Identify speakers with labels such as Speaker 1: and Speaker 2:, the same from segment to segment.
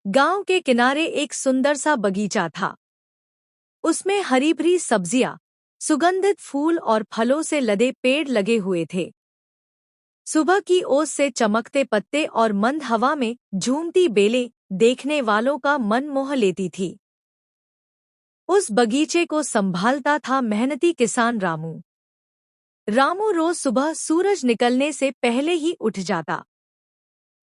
Speaker 1: गांव के किनारे एक सुंदर सा बगीचा था। उसमें हरी भरी सब्जियां, सुगंधित फूल और फलों से लदे पेड़ लगे हुए थे। सुबह की ओस से चमकते पत्ते और मंद हवा में झूमती बेलें देखने वालों का मन मोह लेती थी। उस बगीचे को संभालता था मेहनती किसान रामू। रामू रोज सुबह सूरज निकलने से पहले ही उठ जाता।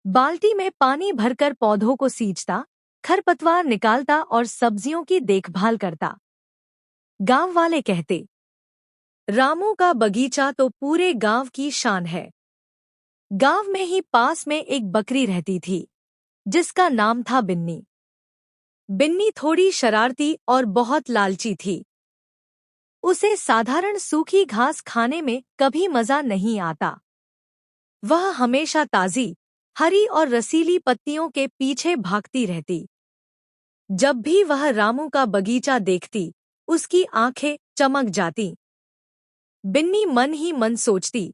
Speaker 1: बाल्टी में पानी भरकर पौधों को सींचता, खरपतवार निकालता और सब्जियों की देखभाल करता। गांव वाले कहते, रामू का बगीचा तो पूरे गांव की शान है। गांव में ही पास में एक बकरी रहती थी, जिसका नाम था बिन्नी। बिन्नी थोड़ी शरारती और बहुत लालची थी। उसे साधारण सूखी घास खाने में कभी मजा नहीं आता। वह हमेशा ताजी, हरी और रसीली पत्तियों के पीछे भागती रहती। जब भी वह रामू का बगीचा देखती, उसकी आंखें चमक जाती। बिन्नी मन ही मन सोचती,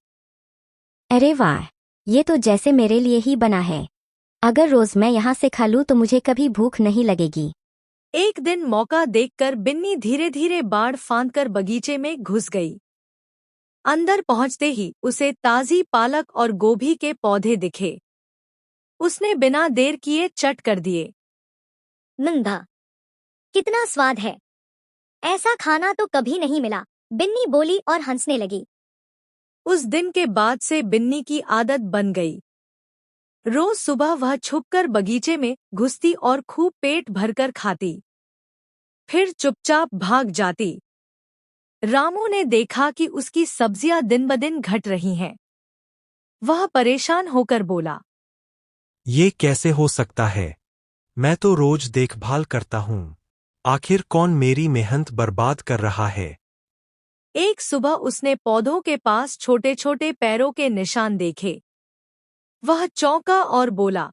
Speaker 2: अरे वाह, ये तो जैसे मेरे लिए ही बना है। अगर रोज मैं यहाँ से खा लूँ तो मुझे कभी भूख नहीं लगेगी।
Speaker 1: एक दिन मौका देखकर बिन्नी धीरे धीरे बाड़ फांदकर बगीचे में घुस गई। अंदर पहुंचते ही उसे ताजी पालक और गोभी के पौधे दिखे। उसने बिना देर किए चट कर दिए।
Speaker 3: नंदा, कितना स्वाद है। ऐसा खाना तो कभी नहीं मिला, बिन्नी बोली और हंसने लगी।
Speaker 1: उस दिन के बाद से बिन्नी की आदत बन गई। रोज सुबह वह छुपकर बगीचे में घुसती और खूब पेट भरकर खाती, फिर चुपचाप भाग जाती। रामू ने देखा कि उसकी सब्जियां दिन ब दिन घट रही हैं। वह परेशान होकर बोला,
Speaker 4: ये कैसे हो सकता है? मैं तो रोज देखभाल करता हूँ। आखिर कौन मेरी मेहनत बर्बाद कर रहा है?
Speaker 1: एक सुबह उसने पौधों के पास छोटे छोटे पैरों के निशान देखे। वह चौंका और बोला,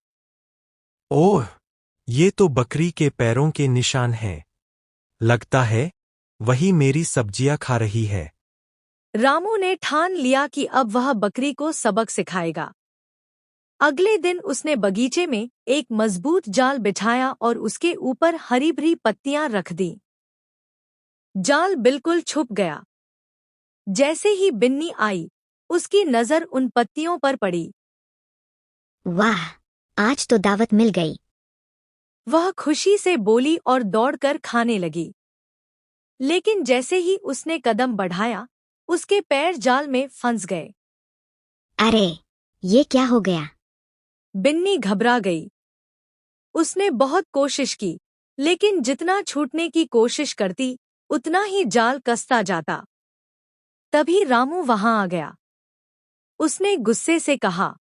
Speaker 4: ओह, ये तो बकरी के पैरों के निशान हैं। लगता है वही मेरी सब्जियां खा रही है।
Speaker 1: रामू ने ठान लिया कि अब वह बकरी को सबक सिखाएगा। अगले दिन उसने बगीचे में एक मजबूत जाल बिछाया और उसके ऊपर हरी भरी पत्तियां रख दी। जाल बिल्कुल छुप गया। जैसे ही बिन्नी आई, उसकी नजर उन पत्तियों पर पड़ी।
Speaker 3: वाह, आज तो दावत मिल गई।
Speaker 1: वह खुशी से बोली और दौड़कर खाने लगी। लेकिन जैसे ही उसने कदम बढ़ाया, उसके पैर जाल में फंस गए।
Speaker 3: अरे, ये क्या हो गया?
Speaker 1: बिन्नी घबरा गई। उसने बहुत कोशिश की, लेकिन जितना छूटने की कोशिश करती, उतना ही जाल कसता जाता। तभी रामू वहां आ गया। उसने गुस्से से कहा,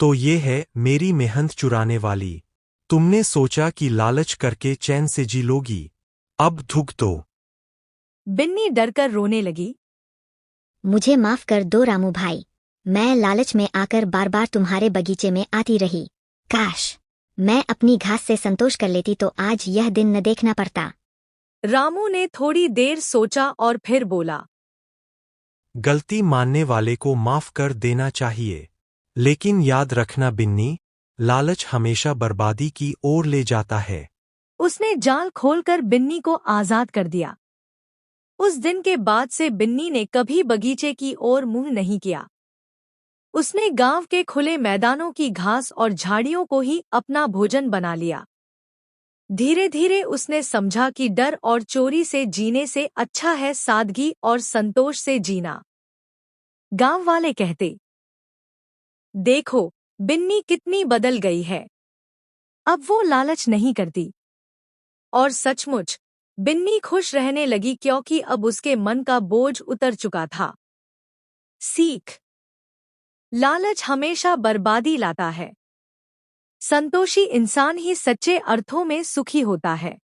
Speaker 4: तो ये है मेरी मेहनत चुराने वाली। तुमने सोचा कि लालच करके चैन से जी लोगी। अब थूक दो।
Speaker 1: बिन्नी डरकर रोने लगी।
Speaker 3: मुझे माफ कर दो रामू भाई। मैं लालच में आकर बार बार तुम्हारे बगीचे में आती रही। काश मैं अपनी घास से संतोष कर लेती तो आज यह दिन न देखना पड़ता।
Speaker 1: रामू ने थोड़ी देर सोचा और फिर बोला,
Speaker 4: गलती मानने वाले को माफ कर देना चाहिए। लेकिन याद रखना बिन्नी, लालच हमेशा बर्बादी की ओर ले जाता है।
Speaker 1: उसने जाल खोलकर बिन्नी को आजाद कर दिया। उस दिन के बाद से बिन्नी ने कभी बगीचे की ओर मुंह नहीं किया। उसने गांव के खुले मैदानों की घास और झाड़ियों को ही अपना भोजन बना लिया। धीरे धीरे उसने समझा कि डर और चोरी से जीने से अच्छा है सादगी और संतोष से जीना। गांव वाले कहते, देखो, बिन्नी कितनी बदल गई है। अब वो लालच नहीं करती। और सचमुच, बिन्नी खुश रहने लगी क्योंकि अब उसके मन का बोझ उतर चुका था। सीख: लालच हमेशा बर्बादी लाता है। संतोषी इंसान ही सच्चे अर्थों में सुखी होता है।